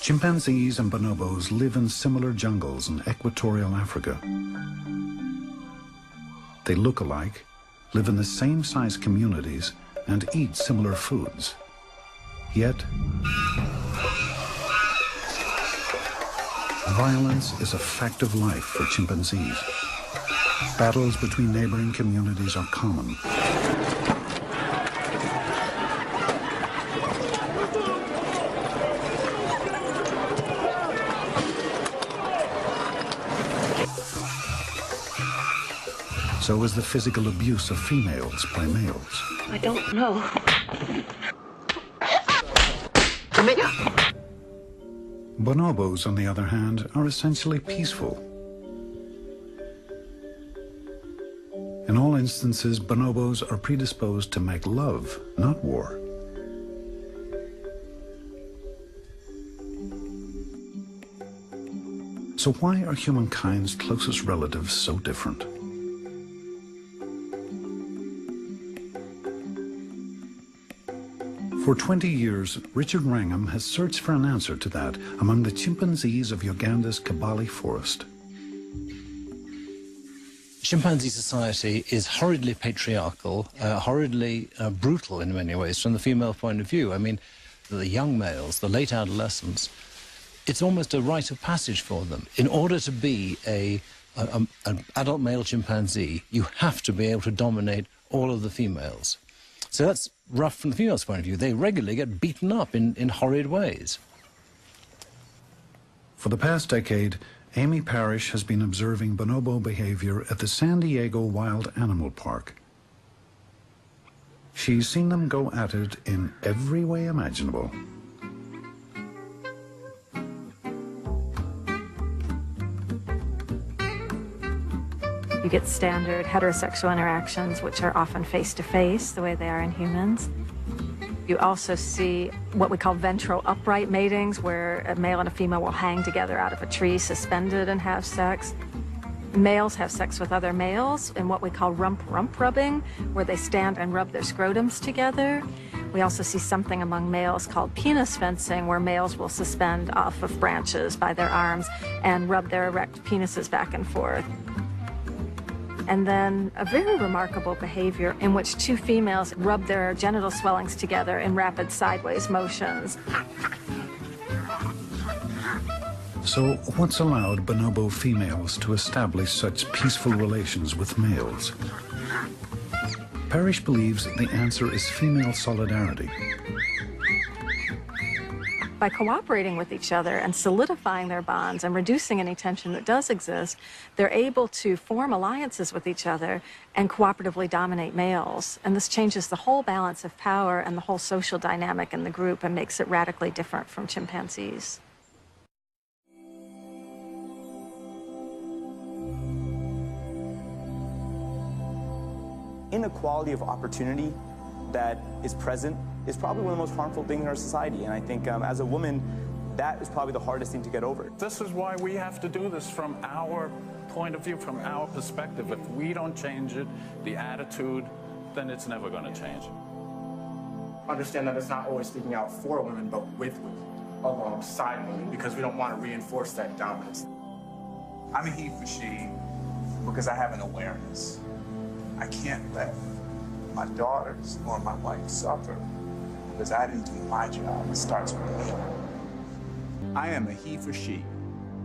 Chimpanzees and bonobos live in similar jungles in equatorial Africa. They look alike, live in the same size communities, and eat similar foods. Yet, violence is a fact of life for chimpanzees. Battles between neighboring communities are common. So is the physical abuse of females by males. I don't know. Bonobos, on the other hand, are essentially peaceful. In all instances, bonobos are predisposed to make love, not war. So why are humankind's closest relatives so different? For 20 years, Richard Wrangham has searched for an answer to that among the chimpanzees of Uganda's Kabale forest. Chimpanzee society is horridly patriarchal, horridly brutal in many ways from the female point of view. I mean, the young males, the late adolescents, it's almost a rite of passage for them. In order to be an adult male chimpanzee, you have to be able to dominate all of the females. So that's rough from the female's point of view. They regularly get beaten up in horrid ways. For the past decade, Amy Parrish has been observing bonobo behavior at the San Diego Wild Animal Park. She's seen them go at it in every way imaginable. You get standard heterosexual interactions, which are often face-to-face, the way they are in humans. You also see what we call ventral upright matings, where a male and a female will hang together out of a tree, suspended, and have sex. Males have sex with other males in what we call rump-rump rubbing, where they stand and rub their scrotums together. We also see something among males called penis fencing, where males will suspend off of branches by their arms and rub their erect penises back and forth. And then a very remarkable behavior in which two females rub their genital swellings together in rapid sideways motions. So what's allowed bonobo females to establish such peaceful relations with males? Parrish believes the answer is female solidarity. By cooperating with each other and solidifying their bonds and reducing any tension that does exist, they're able to form alliances with each other and cooperatively dominate males. And this changes the whole balance of power and the whole social dynamic in the group and makes it radically different from chimpanzees. Inequality of opportunity that is present is probably one of the most harmful things in our society. And I think as a woman, that is probably the hardest thing to get over. This is why we have to do this from our point of view, from our perspective. If we don't change it, the attitude, then it's never going to change. Understand that it's not always speaking out for women, but with women, alongside women, because we don't want to reinforce that dominance. I'm a he for she because I have an awareness. I can't let my daughters or my wife suffer because I didn't do my job. It starts with me. I am a he for she.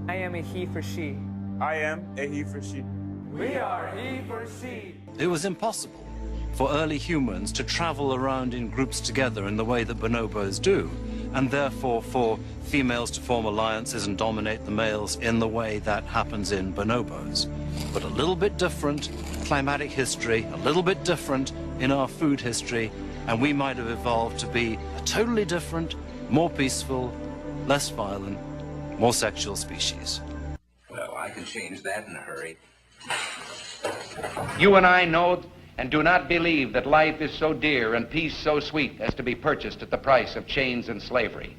I am a he for she. I am a he for she. We are he for she. It was impossible for early humans to travel around in groups together in the way that bonobos do, and therefore for females to form alliances and dominate the males in the way that happens in bonobos. But a little bit different climatic history, a little bit different in our food history, and we might have evolved to be a totally different, more peaceful, less violent, more sexual species. Well, I can change that in a hurry. You and I know and do not believe that life is so dear and peace so sweet as to be purchased at the price of chains and slavery.